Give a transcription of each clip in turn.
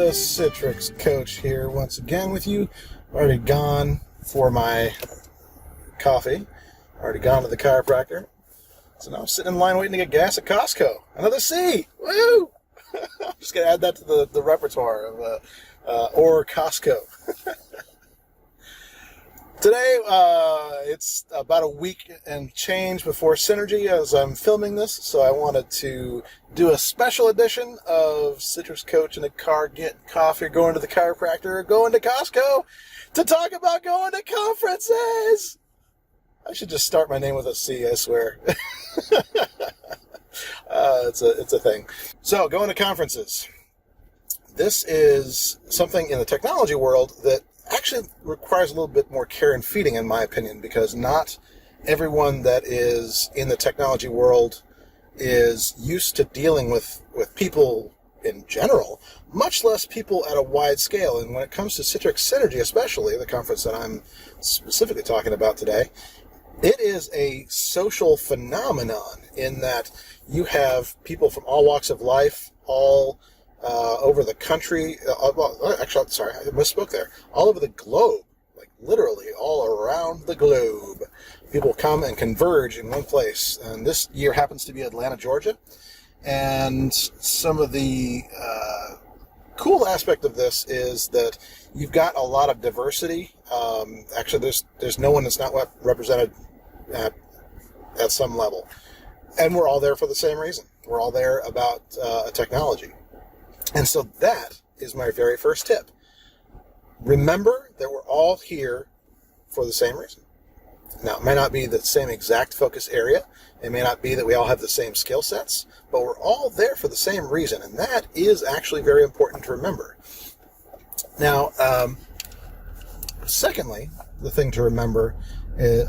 the Citrix Coach here once again with you. Already gone for my coffee. Already gone to the chiropractor. So now I'm sitting in line waiting to get gas at Costco. Another C! Woo! I'm just going to add that to the repertoire of or Costco. Today, it's about a week and change before Synergy as I'm filming this, so I wanted to do a special edition of Citrix Coach in the car, getting coffee, going to the chiropractor, going to Costco to talk about going to conferences. I should just start my name with a C, I swear. It's a thing. So, going to conferences. This is something in the technology world that actually requires a little bit more care and feeding, in my opinion, because not everyone that is in the technology world is used to dealing with people in general, much less people at a wide scale. And when it comes to Citrix Synergy, especially the conference that I'm specifically talking about today, it is a social phenomenon in that you have people from all walks of life, all over the country, actually, sorry, I misspoke there, all over the globe, like literally all around the globe. People come and converge in one place, and this year happens to be Atlanta, Georgia, and some of the cool aspect of this is that you've got a lot of diversity. Actually, there's no one that's not represented at some level, and we're all there for the same reason. We're all there about technology. And so that is my very first tip. Remember that we're all here for the same reason. Now, it may not be the same exact focus area. It may not be that we all have the same skill sets, but we're all there for the same reason. And that is actually very important to remember. Now, secondly, the thing to remember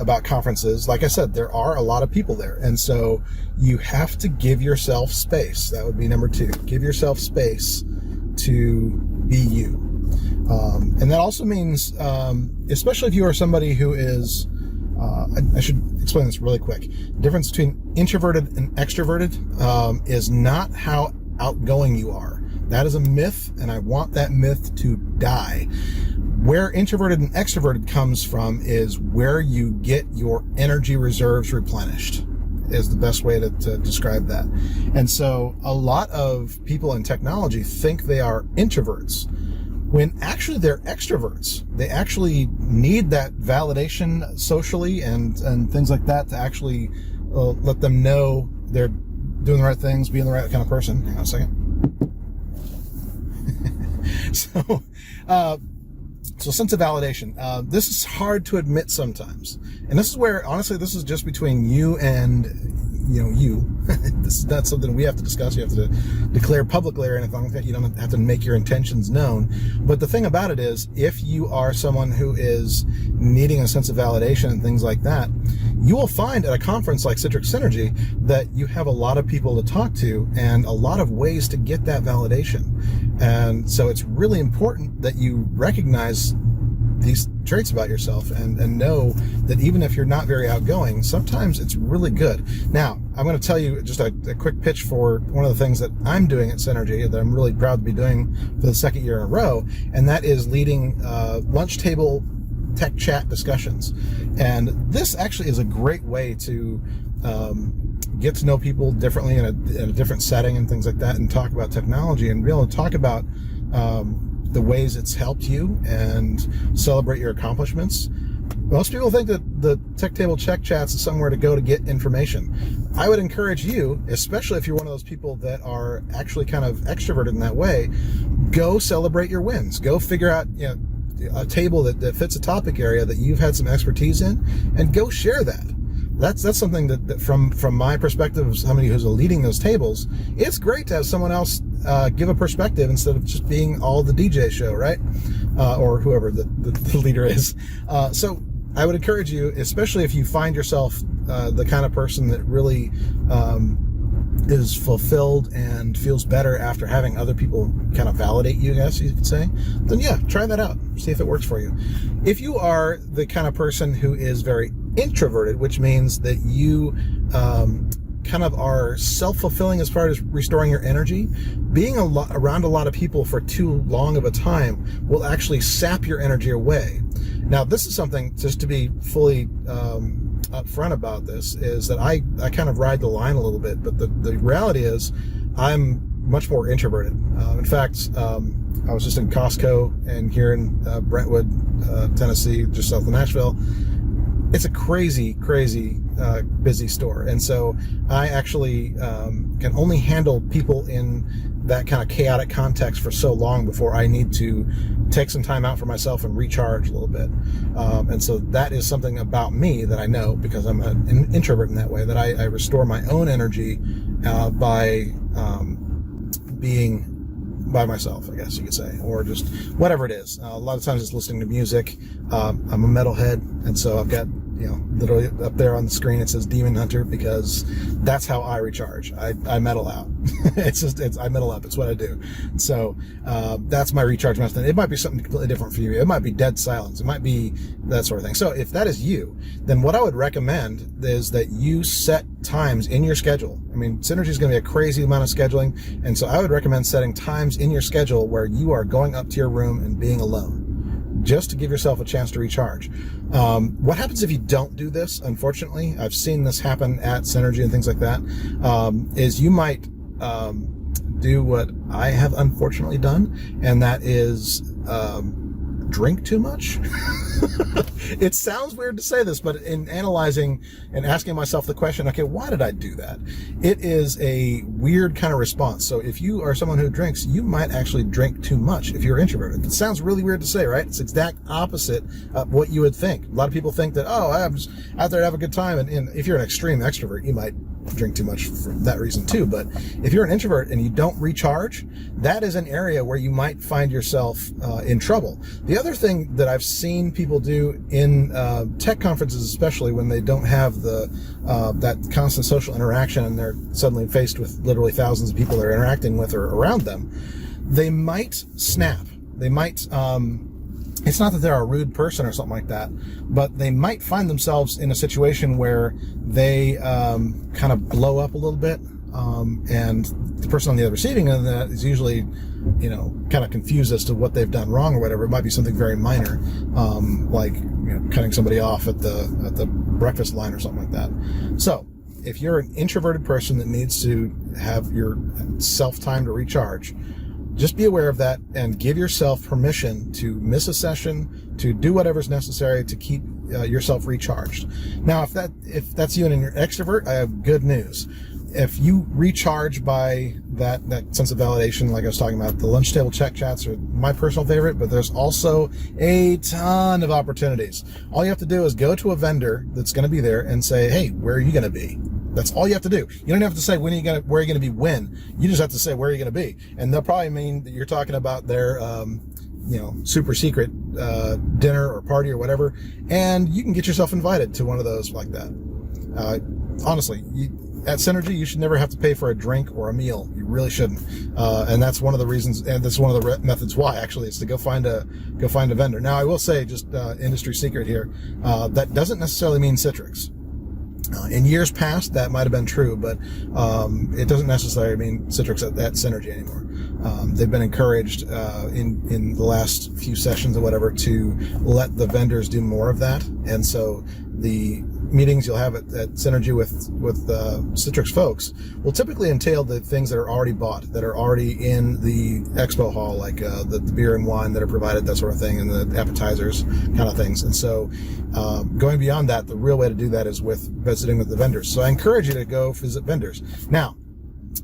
about conferences, like I said, there are a lot of people there. And so you have to give yourself space. That would be number 2. Give yourself space to be you. And that also means, especially if you are somebody who is, I should explain this really quick. The difference between introverted and extroverted is not how outgoing you are. That is a myth, and I want that myth to die. Where introverted and extroverted comes from is where you get your energy reserves replenished, is the best way to describe that. And so a lot of people in technology think they are introverts when actually they're extroverts. They actually need that validation socially and things like that to actually let them know they're doing the right things, being the right kind of person. Hang on a second. So sense of validation. This is hard to admit sometimes. And this is where, honestly, this is just between you and, you. This is not something we have to discuss. You have to declare publicly or anything like that. You don't have to make your intentions known. But the thing about it is, if you are someone who is needing a sense of validation and things like that, you will find at a conference like Citrix Synergy that you have a lot of people to talk to and a lot of ways to get that validation. And so it's really important that you recognize these traits about yourself and know that even if you're not very outgoing, sometimes it's really good. Now, I'm going to tell you just a quick pitch for one of the things that I'm doing at Synergy that I'm really proud to be doing for the second year in a row, and that is leading lunch table tech chat discussions. And this actually is a great way to get to know people differently in a different setting and things like that, and talk about technology and be able to talk about the ways it's helped you and celebrate your accomplishments. Most people think that the Tech Table Check Chats is somewhere to go to get information. I would encourage you, especially if you're one of those people that are actually kind of extroverted in that way, go celebrate your wins. Go figure out a table that fits a topic area that you've had some expertise in, and go share that. That's something that from my perspective as somebody who's leading those tables, it's great to have someone else give a perspective instead of just being all the DJ show, right? Or whoever the leader is. So I would encourage you, especially if you find yourself the kind of person that really is fulfilled and feels better after having other people kind of validate you, I guess you could say, then yeah, try that out. See if it works for you. If you are the kind of person who is very introverted, which means that you kind of are self-fulfilling as far as restoring your energy, being around a lot of people for too long of a time will actually sap your energy away. Now, this is something, just to be fully upfront about this, is that I kind of ride the line a little bit, but the reality is I'm much more introverted. In fact, I was just in Costco and here in Brentwood, Tennessee, just south of Nashville. It's a crazy busy store, and so I actually can only handle people in that kind of chaotic context for so long before I need to take some time out for myself and recharge a little bit. And so that is something about me that I know, because I'm an introvert in that way, that I restore my own energy by being by myself, I guess you could say, or just whatever it is. A lot of times it's listening to music. I'm a metalhead, and so I've got, literally up there on the screen it says Demon Hunter, because that's how I recharge. I metal out. I metal up. It's what I do. So that's my recharge method. It might be something completely different for you. It might be dead silence. It might be that sort of thing. So if that is you, then what I would recommend is that you set times in your schedule. I mean, Synergy is going to be a crazy amount of scheduling, and so I would recommend setting times in your schedule where you are going up to your room and being alone, just to give yourself a chance to recharge. What happens if you don't do this? Unfortunately, I've seen this happen at Synergy and things like that, is you might do what I have unfortunately done, and that is drink too much. It sounds weird to say this, but in analyzing and asking myself the question, okay, why did I do that? It is a weird kind of response. So if you are someone who drinks, you might actually drink too much if you're introverted. It sounds really weird to say, right? It's exact opposite of what you would think. A lot of people think that, oh, I'm just out there to have a good time. And if you're an extreme extrovert, you might drink too much for that reason too. But if you're an introvert and you don't recharge, that is an area where you might find yourself in trouble. The other thing that I've seen people do in tech conferences, especially when they don't have the that constant social interaction and they're suddenly faced with literally thousands of people they're interacting with or around them, they might snap. They might it's not that they're a rude person or something like that, but they might find themselves in a situation where they kind of blow up a little bit, and the person on the other receiving end of that is usually, kind of confused as to what they've done wrong or whatever. It might be something very minor, like cutting somebody off at the breakfast line or something like that. So if you're an introverted person that needs to have your self time to recharge, just be aware of that and give yourself permission to miss a session, to do whatever's necessary to keep yourself recharged. Now, if that's you and you're an extrovert, I have good news. If you recharge by that sense of validation, like I was talking about, the lunch table check chats are my personal favorite, but there's also a ton of opportunities. All you have to do is go to a vendor that's going to be there and say, hey, where are you going to be? That's all you have to do. You don't have to say where are you going to be when. You just have to say where are you going to be. And they'll probably mean that you're talking about their super secret dinner or party or whatever, and you can get yourself invited to one of those like that. Honestly, at Synergy, you should never have to pay for a drink or a meal. You really shouldn't. And that's one of the reasons, and that's one of the methods why, actually, is to go find a vendor. Now, I will say, just industry secret here, that doesn't necessarily mean Citrix. In years past, that might have been true, but it doesn't necessarily mean Citrix at Synergy anymore. They've been encouraged in the last few sessions or whatever to let the vendors do more of that, and so the meetings you'll have at Synergy with Citrix folks will typically entail the things that are already bought, that are already in the expo hall, like the beer and wine that are provided, that sort of thing, and the appetizers kind of things. And so going beyond that, the real way to do that is with visiting with the vendors. So I encourage you to go visit vendors. Now,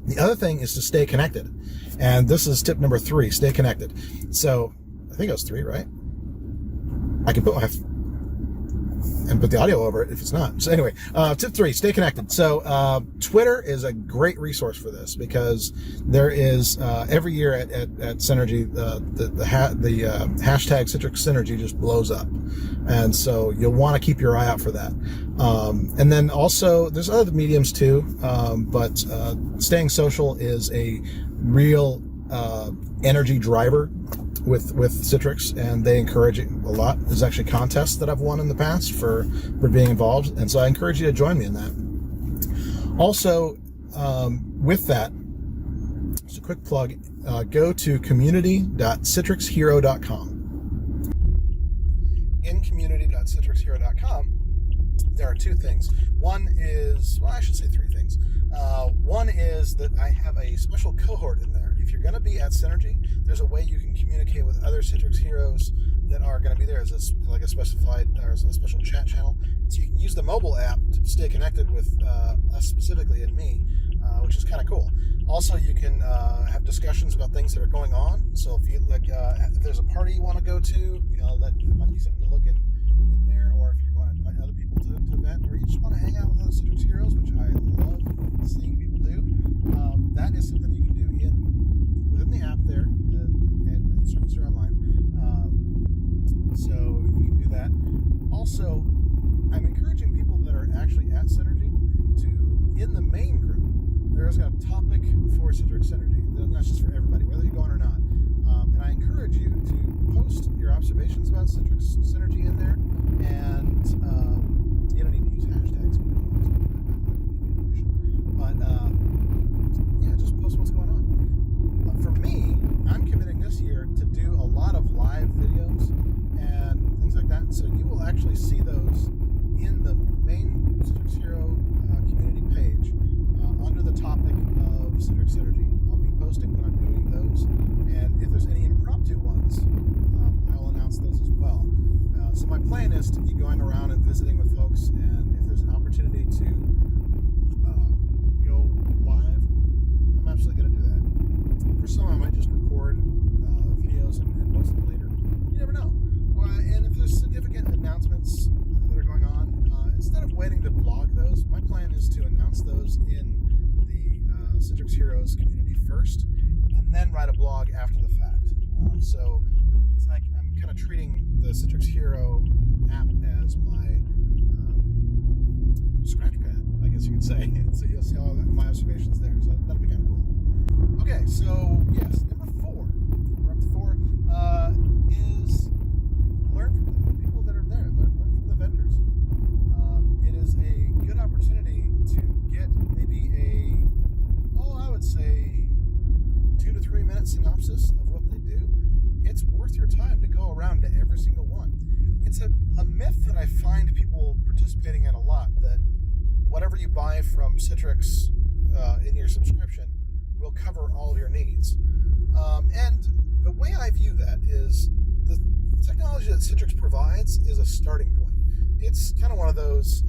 the other thing is to stay connected. And this is tip number 3, stay connected. So I think it was 3, right? I can put the audio over it if it's not. So anyway, tip 3, stay connected. So Twitter is a great resource for this, because there is every year at Synergy, the hashtag Citrix Synergy just blows up. And so you'll want to keep your eye out for that. And then also there's other mediums too, but staying social is a real energy driver with Citrix, and they encourage it a lot. There's actually contests that I've won in the past for being involved, and so I encourage you to join me in that. Also, with that, just a quick plug, go to community.citrixhero.com. In community.citrixhero.com, there are two things. One is, well, I should say three things. One is that I have a special cohort in there. If you're going to be at Synergy, there's a way you can communicate with other Citrix heroes that are going to be there as a specified or as a special chat channel. So you can use the mobile app to stay connected with us specifically and me, which is kind of cool. Also, you can have discussions about things that are going on. So if you if there's a party you want to go to, that might be something to look in there. Or if you want to invite other people to event, or you just want to hang out with other Citrix heroes, which I love seeing people do, that is something you can do within the app there, and instructions are online. So you can do that. Also, I'm encouraging people that are actually at Synergy to, in the main group, there's a topic for Citrix Synergy. That's just for everybody, whether you're going or not. And I encourage you to post your observations about Citrix Synergy in there, and you don't need to use hashtags. But yeah, just post what's going on. For me, I'm committing this year to do a lot of live videos and things like that. So you will actually see those in the main Citrix Hero community page under the topic of Citrix Synergy. I'll be posting when I'm doing those, and if there's any impromptu ones, I'll announce those as well. So my plan is to be going around and visiting with folks, and if there's an opportunity to go live, I'm absolutely going to do that. For some, I might just record videos and post them later. You never know. And if there's significant announcements that are going on, instead of waiting to blog those, my plan is to announce those in the Citrix Heroes community first, and then write a blog after the fact. So it's like I'm kind of treating the Citrix Hero app as my scratch pad, I guess you could say. So you'll see all my observations there. So that'll be kind of cool. Okay, so yes, number 4, we're up to 4, is learn from the people that are there, learn from the vendors. It is a good opportunity to get maybe I would say 2 to 3 minute synopsis of what they do. It's worth your time to go around to every single one. It's a myth that I find people participating in a lot, that whatever you buy from Citrix in your subscription will cover all of your needs. And the way I view that is the technology that Citrix provides is a starting point. It's kind of one of those,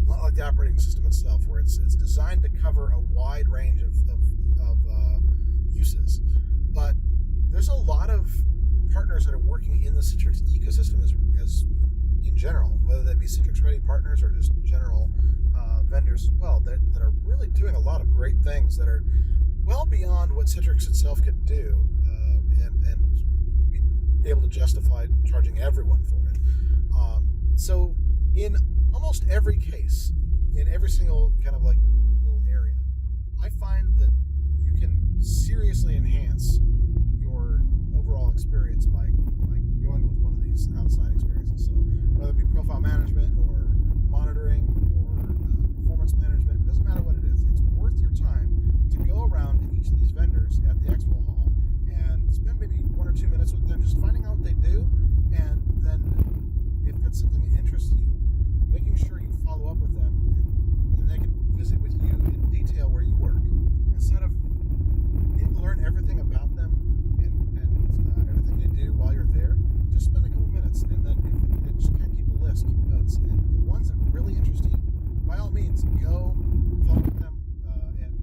not like the operating system itself, where it's designed to cover a wide range of uses. But there's a lot of partners that are working in the Citrix ecosystem as in general, whether that be Citrix Ready partners or just general vendors as well, that are really doing a lot of great things that are well beyond what Citrix itself could do, and be able to justify charging everyone for it. So in almost every case, in every single kind of like little area, I find that you can seriously enhance your overall experience by going with one of these outside experiences. So whether it be profile management or monitoring or performance management, it doesn't matter what it is. It's worth your time to go around to each of these vendors at the expo hall and spend maybe 1 or 2 minutes with them, just finding out what they do, and then if it's something that interests you, making sure you follow up with them, and they can visit with you in detail where you work, instead of needing to learn everything about them and everything they do while you're there. Just spend a couple minutes, and then just kind of keep a list, keep notes, and the ones that really interest you, by all means, go follow with them and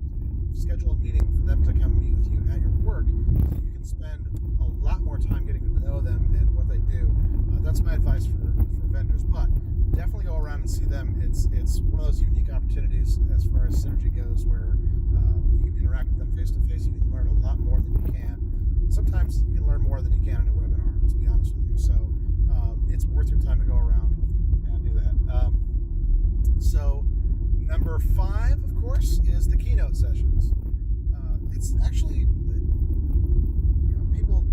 schedule a meeting for them to come meet with you at your work, so you can spend a lot more time getting to know them and what they do. That's my advice for vendors, but definitely go around and see them. It's one of those unique opportunities as far as Synergy goes, where you can interact with them face to face. You can learn a lot more than you can. Sometimes you can learn more than you can in a webinar, to be honest with you. So it's worth your time to go around and do that. So number 5, of course, is the keynote sessions. It's actually, people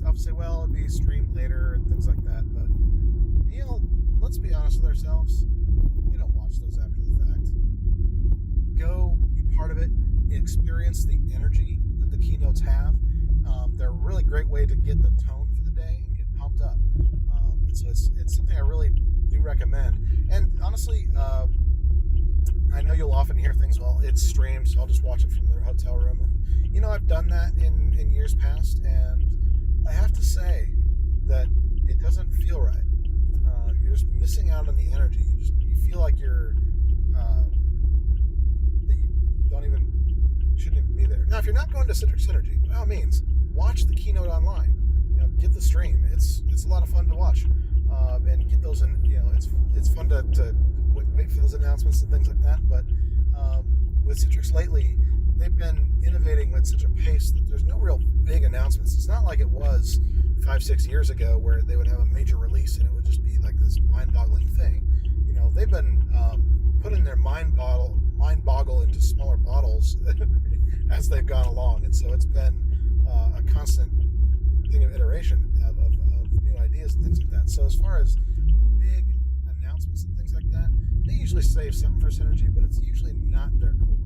often say, well, it'll be streamed later and things like that, but let's be honest with ourselves. We don't watch those after the fact. experience the energy that the keynotes have. They're a really great way to get the tone for the day and get pumped up. And so it's something I really do recommend. And honestly, I know you'll often hear things, well, it's streamed, so I'll just watch it from the hotel room. And, I've done that in years past, and I have to say that it doesn't feel right. You're just missing out on the energy. You feel like that you shouldn't even be there. Now, if you're not going to Citrix Synergy, by all means, watch the keynote online. Get the stream. It's a lot of fun to watch, and get those in. It's fun to wait for those announcements and things like that. But with Citrix lately, they've been innovating at such a pace that there's no real big announcements. It's not like it was 5-6 years ago where they would have a major release and it would just be like this mind-boggling thing. They've been putting their mind boggle into smaller bottles as they've gone along, and so it's been a constant thing of iteration of new ideas and things like that. So as far as big announcements and things like that, they usually save something for Synergy, but it's usually not their core.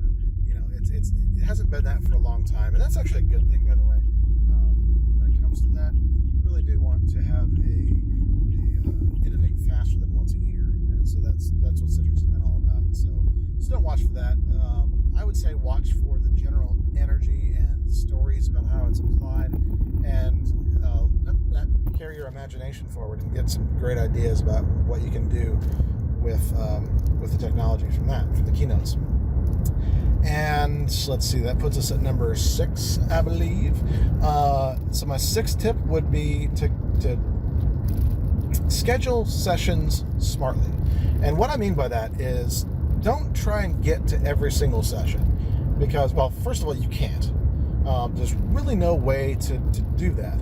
It hasn't been that for a long time, and that's actually a good thing, by the way. When it comes to that, you really do want to have a innovate faster than once a year, and so that's what Citrix has been all about. So don't watch for that. I would say watch for the general energy and stories about how it's applied, and let that carry your imagination forward and get some great ideas about what you can do with the technology from the keynotes. And let's see, that puts us at number 6, I believe. So my 6th tip would be to schedule sessions smartly. And what I mean by that is don't try and get to every single session because, well, first of all, you can't. There's really no way to do that.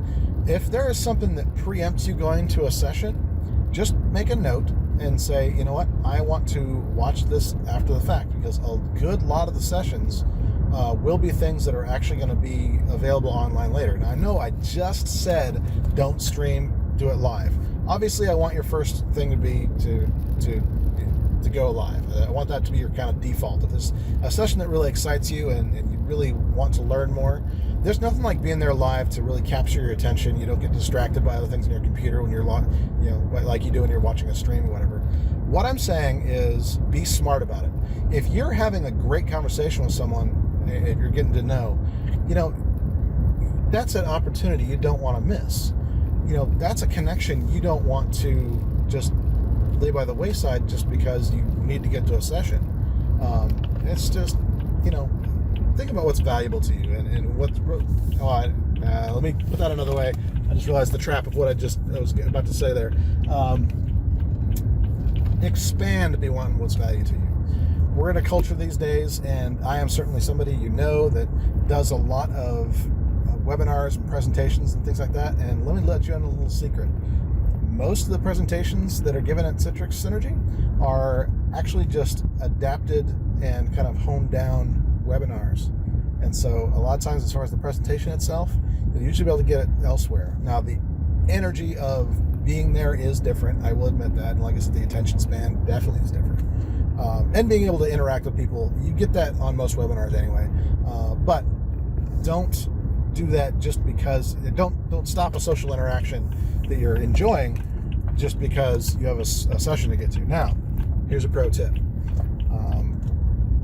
If there is something that preempts you going to a session, just make a note and say, you know what, I want to watch this after the fact, because a good lot of the sessions will be things that are actually going to be available online later. Now, I know I just said don't stream, do it live. Obviously, I want your first thing to be to go live. I want that to be your kind of default. If there's a session that really excites you and you really want to learn more, there's nothing like being there live to really capture your attention. You don't get distracted by other things on your computer when you're like you do when you're watching a stream or whatever. What I'm saying is be smart about it. If you're having a great conversation with someone, if you're getting to know, that's an opportunity you don't want to miss. That's a connection you don't want to just lay by the wayside just because you need to get to a session. It's just, think about what's valuable to you and what's. Let me put that another way. I just realized the trap of what I was about to say there. Expand beyond what's valuable to you. We're in a culture these days, and I am certainly somebody that does a lot of webinars and presentations and things like that. And let me let you in a little secret. Most of the presentations that are given at Citrix Synergy are actually just adapted and kind of honed down webinars. And so a lot of times, as far as the presentation itself, you'll usually be able to get it elsewhere. Now, the energy of being there is different. I will admit that. And like I said, the attention span definitely is different. And being able to interact with people, you get that on most webinars anyway. But don't do that just because, don't stop a social interaction that you're enjoying just because you have a session to get to. Now, here's a pro tip.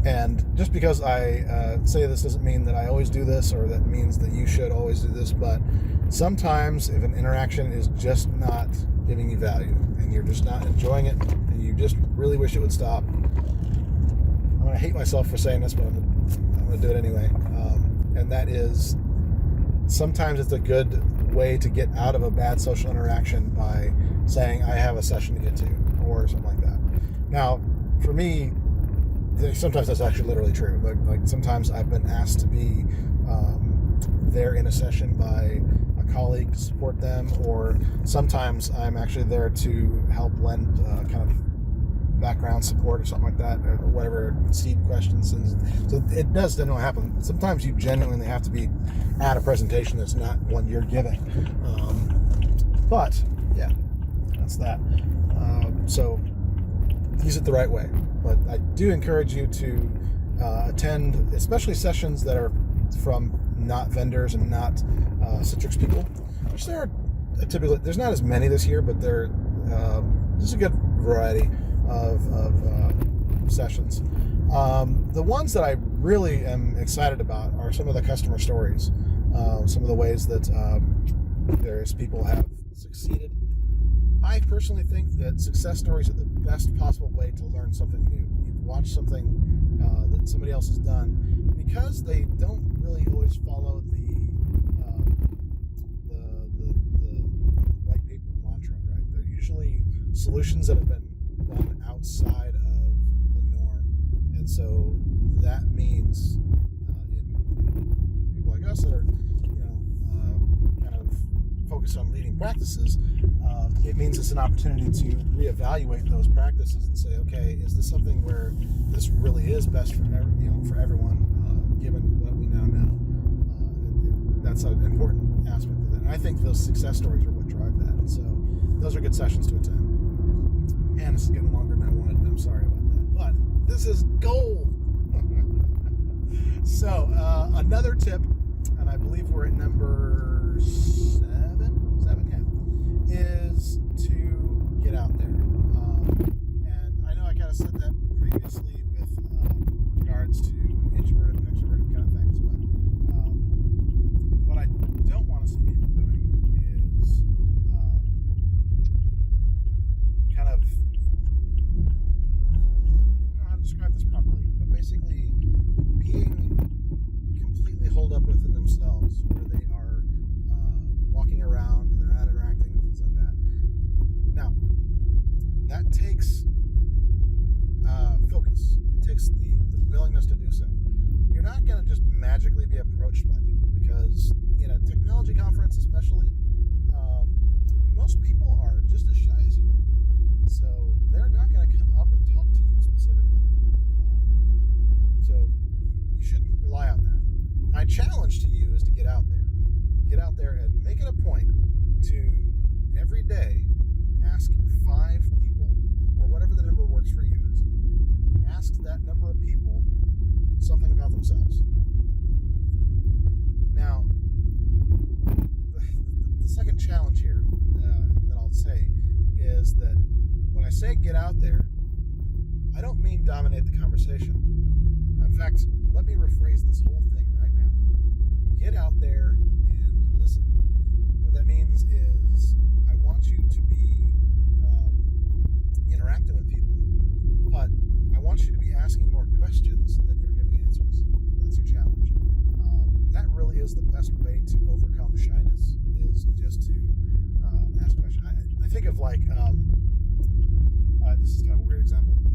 And just because I say this doesn't mean that I always do this, or that means that you should always do this, but sometimes if an interaction is just not giving you value and you're just not enjoying it and you just really wish it would stop, I'm going to hate myself for saying this, but I'm going to do it anyway. And that is, sometimes it's a good way to get out of a bad social interaction by saying, I have a session to get to, or something like that. Now, for me, sometimes that's actually literally true. Like sometimes I've been asked to be there in a session by a colleague to support them, or sometimes I'm actually there to help lend kind of background support or something like that, or whatever, seed questions. And so it does generally happen. Sometimes you genuinely have to be at a presentation that's not one you're giving. But yeah, that's that. So use it the right way. But I do encourage you to attend, especially sessions that are from not vendors and not Citrix people, which there are typically, there's not as many this year, but there's a good variety of sessions. The ones that I really am excited about are some of the customer stories, some of the ways that various people have succeeded. I personally think that success stories are the best possible way to learn something new. You've watched something that somebody else has done, because they don't really always follow the white paper mantra, right? They're usually solutions that have been done outside of the norm, and so that means in people like us that are kind of focused on leading practices, it means it's an opportunity to reevaluate those practices and say, okay, is this something where this really is best for everyone, given what we now know? That's an important aspect of it. And I think those success stories are what drive that. And so those are good sessions to attend. And this is getting longer than I wanted. I'm sorry about that. But this is gold. So another tip, and I believe we're at number 7, yeah, is to get out there. And I know I kind of said that previously with regards to introverted and extroverted kind of things, but what I don't want to see people doing is kind of, I don't know how to describe this properly, but basically being completely holed up within themselves, where they are walking around, they're not interacting, things like that. Now, that takes focus. It takes the willingness to do so. You're not going to just magically be approached by people, because in a technology conference especially, most people are just as shy as you are. So they're not going to come up and talk to you specifically. So you shouldn't rely on that. My challenge to you is to get out there. Get out there and make it a point to every day ask 5 people, or whatever the number works for you is. Ask that number of people something about themselves. Now, the second challenge here that I'll say is that when I say get out there, I don't mean dominate the conversation. In fact, let me rephrase this whole thing right now. Get out there and listen. What that means is I want you to be interacting with people, but I want you to be asking more questions than you're giving answers. That's your challenge. That really is the best way to overcome shyness, is just to ask questions. I think of like, this is kind of a weird example, but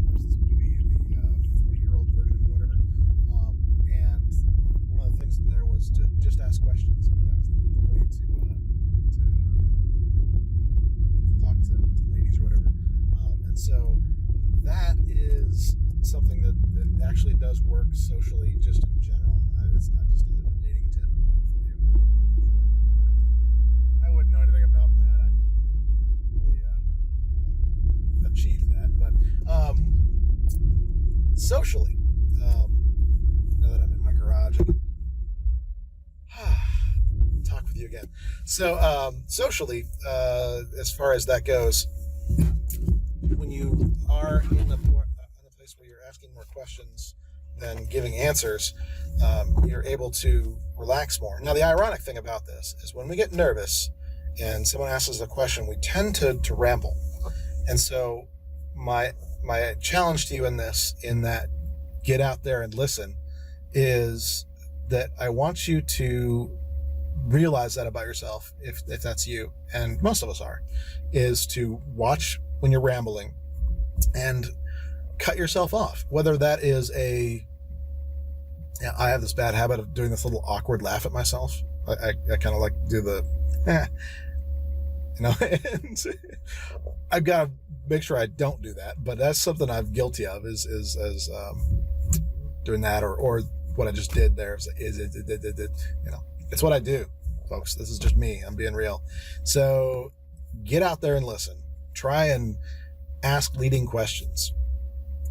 there's this movie, the 40-year-old version, or whatever, and one of the things in there was to just ask questions. That was the way to talk to ladies or whatever. And so that is something that actually does work socially, just in general. It's not just a dating tip for you. I wouldn't know anything about that. I really achieved that. But socially, now that I'm in my garage, I can talk with you again. So socially, as far as that goes, when you are in a place where you're asking more questions than giving answers, you're able to relax more. Now, the ironic thing about this is when we get nervous and someone asks us a question, we tend to ramble. And so my challenge to you in that get out there and listen, is that I want you to realize that about yourself, if that's you, and most of us are, is to watch when you're rambling and cut yourself off. Whether that is I have this bad habit of doing this little awkward laugh at myself. I kind of like do the, and I've got to make sure I don't do that, but that's something I'm guilty of, is doing that, or what I just did there is it's what I do, folks. This is just me. I'm being real. So get out there and listen. Try and ask leading questions.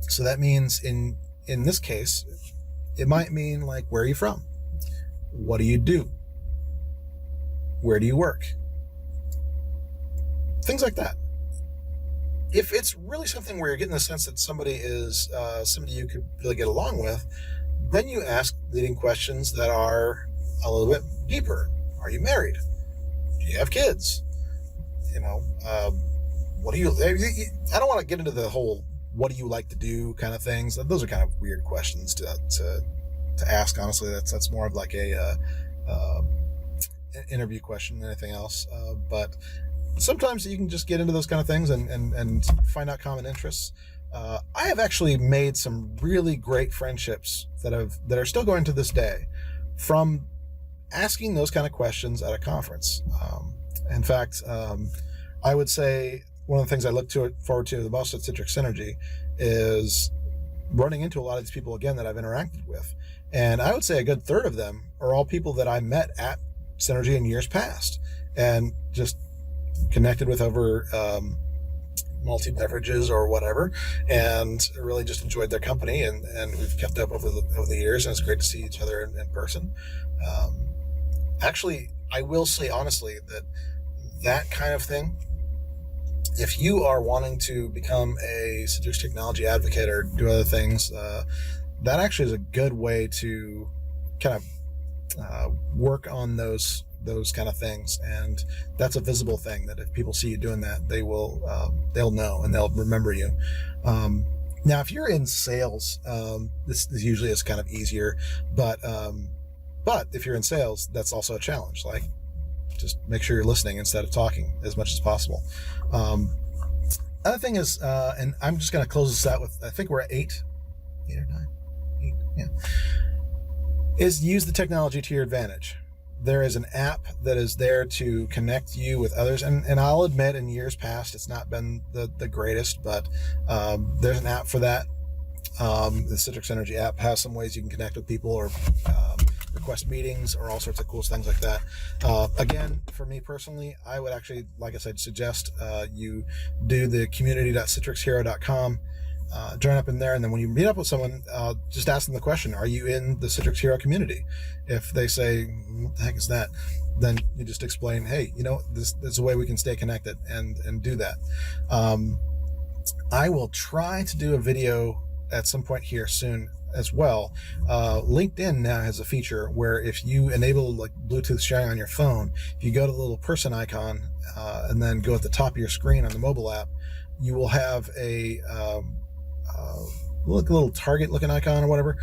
So that means in in this case, it might mean like, where are you from? What do you do? Where do you work? Things like that. If it's really something where you're getting the sense that somebody is somebody you could really get along with, then you ask leading questions that are a little bit deeper. Are you married? Do you have kids? What do you, I don't want to get into the whole what do you like to do kind of things. Those are kind of weird questions to ask, honestly. That's more of like an interview question than anything else. But sometimes you can just get into those kind of things and find out common interests. I have actually made some really great friendships that are still going to this day from asking those kind of questions at a conference. In fact, I would say one of the things I look forward to the most at Citrix Synergy is running into a lot of these people again that I've interacted with. And I would say a good third of them are all people that I met at Synergy in years past and just connected with over multi-beverages or whatever, and really just enjoyed their company, and we've kept up over the years, and it's great to see each other in person. Actually, I will say honestly that kind of thing, if you are wanting to become a Citrix technology advocate or do other things, that actually is a good way to kind of work on those kind of things. And that's a visible thing that if people see you doing that, they'll know and they'll remember you. Now, if you're in sales, this usually is kind of easier, but if you're in sales, that's also a challenge. Like, just make sure you're listening instead of talking as much as possible. Other thing is, and I'm just going to close this out with, I think we're at 8 or 9, 8, yeah, is use the technology to your advantage. There is an app that is there to connect you with others. And I'll admit, in years past, it's not been the greatest, but there's an app for that. The Citrix Synergy app has some ways you can connect with people or request meetings or all sorts of cool things like that. Again, for me personally, I would actually, like I said, suggest you do the community.citrixhero.com. Join up in there, and then when you meet up with someone, just ask them the question, are you in the Citrix Hero community? If they say, what the heck is that? Then you just explain, hey, this is a way we can stay connected, and do that. I will try to do a video at some point here soon as well. LinkedIn now has a feature where if you enable like Bluetooth sharing on your phone, if you go to the little person icon and then go at the top of your screen on the mobile app, you will have a little target looking icon or whatever.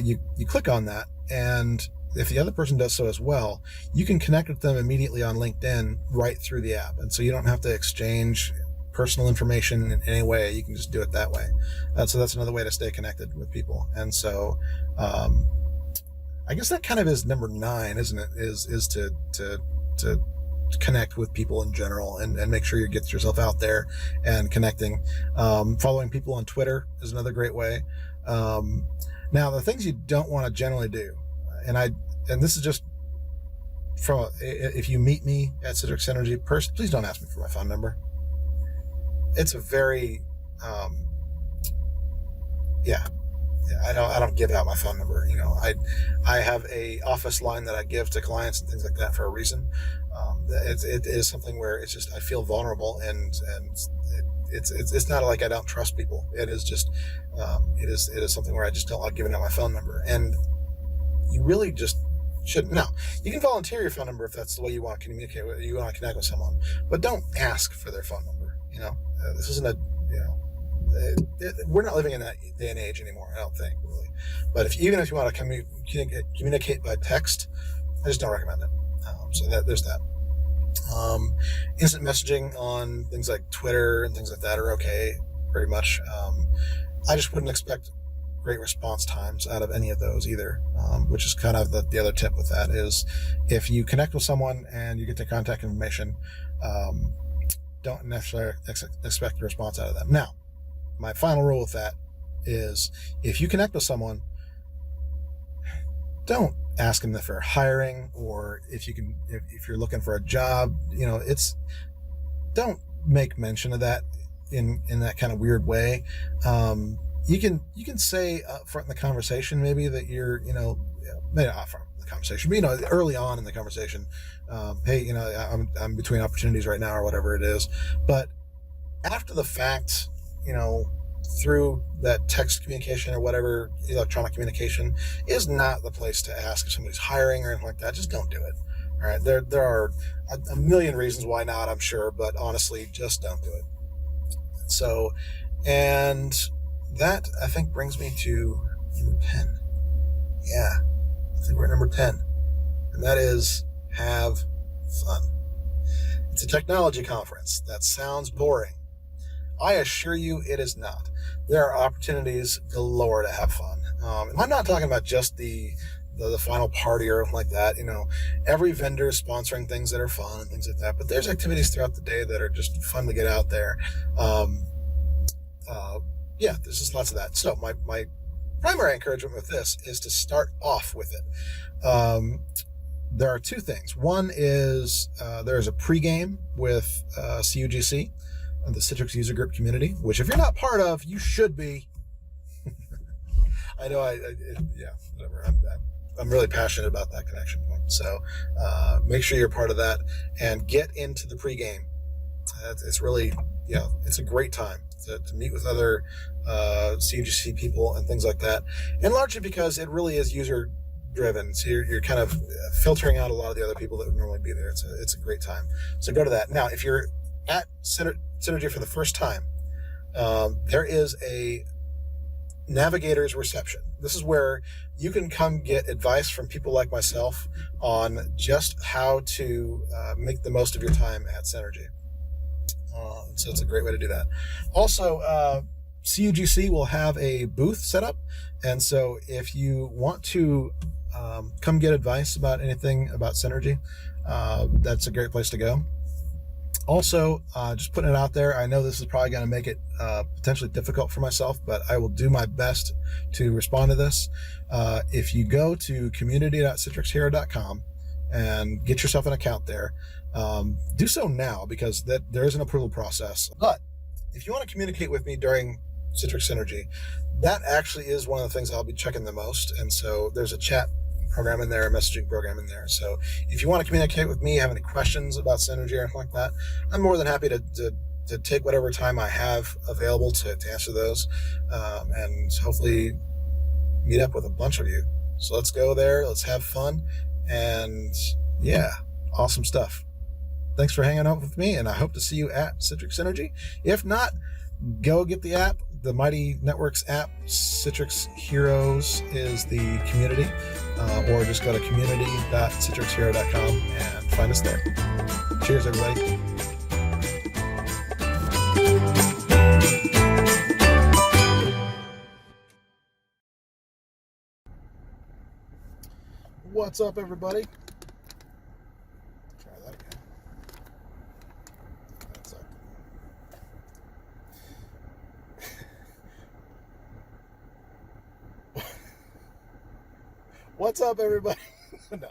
You click on that, and if the other person does so as well, you can connect with them immediately on LinkedIn right through the app. And so you don't have to exchange personal information in any way. You can just do it that way. So that's another way to stay connected with people. And so I guess that kind of is number 9, isn't it? Is to connect with people in general and make sure you get yourself out there and connecting. Following people on Twitter is another great way. Now, the things you don't want to generally do, and this is just from if you meet me at Citrix Synergy, please don't ask me for my phone number. It's a very I don't give out my phone number. I have a office line that I give to clients and things like that for a reason. It is something where it's just I feel vulnerable, and it's not like I don't trust people. It is just it is something where I just don't like giving out my phone number. And you really just shouldn't. Now, you can volunteer your phone number if that's the way you want to communicate with, you want to connect with someone, but don't ask for their phone number. This isn't we're not living in that day and age anymore, I don't think, really. But even if you want to communicate by text, I just don't recommend it. So there's that. Instant messaging on things like Twitter and things like that are okay, pretty much. I just wouldn't expect great response times out of any of those either, which is kind of the other tip with that is if you connect with someone and you get their contact information, don't necessarily expect a response out of them. Now, my final rule with that is if you connect with someone, don't ask them if they're hiring or if you're looking for a job. Don't make mention of that in that kind of weird way. you can say up front in the conversation maybe that you're, maybe not front in the conversation, but early on in the conversation, hey, I'm between opportunities right now or whatever it is. But after the fact, through that text communication or whatever electronic communication is not the place to ask if somebody's hiring or anything like that. Just don't do it. All right, there are a million reasons why not, I'm sure, but honestly, just don't do it. So, and that I think brings me to number 10. Yeah, I think we're at number 10, and that is have fun. It's a technology conference. That sounds boring. I assure you it is not. There are opportunities galore to have fun. And I'm not talking about just the final party or anything like that. Every vendor is sponsoring things that are fun and things like that. But there's activities throughout the day that are just fun to get out there. There's just lots of that. So my primary encouragement with this is to start off with it. There are two things. One is there's a pregame with CUGC, the Citrix User Group community, which if you're not part of, you should be. I know whatever. I'm really passionate about that connection point. So make sure you're part of that and get into the pregame. It's really, it's a great time to meet with other CUGC people and things like that. And largely because it really is user driven. So you're kind of filtering out a lot of the other people that would normally be there. It's a great time. So go to that. Now, if you're at Synergy for the first time, there is a navigator's reception. This is where you can come get advice from people like myself on just how to make the most of your time at Synergy. So it's a great way to do that. Also, CUGC will have a booth set up, and so if you want to come get advice about anything about Synergy, that's a great place to go. Also, just putting it out there, I know this is probably going to make it potentially difficult for myself, but I will do my best to respond to this. If you go to community.citrixhero.com and get yourself an account there, do so now because there is an approval process. But if you want to communicate with me during Citrix Synergy, that actually is one of the things I'll be checking the most. And so there's a chat program in there, a messaging program in there. So if you want to communicate with me, have any questions about Synergy or anything like that, I'm more than happy to take whatever time I have available to answer those, and hopefully meet up with a bunch of you. So let's go there. Let's have fun. And yeah, awesome stuff. Thanks for hanging out with me, and I hope to see you at Citrix Synergy. If not, go get the app, the Mighty Networks app. Citrix Heroes is the community, or just go to community.citrixhero.com and find us there. Cheers, everybody. What's up, everybody? Try that again. That's up. What's up, everybody? No.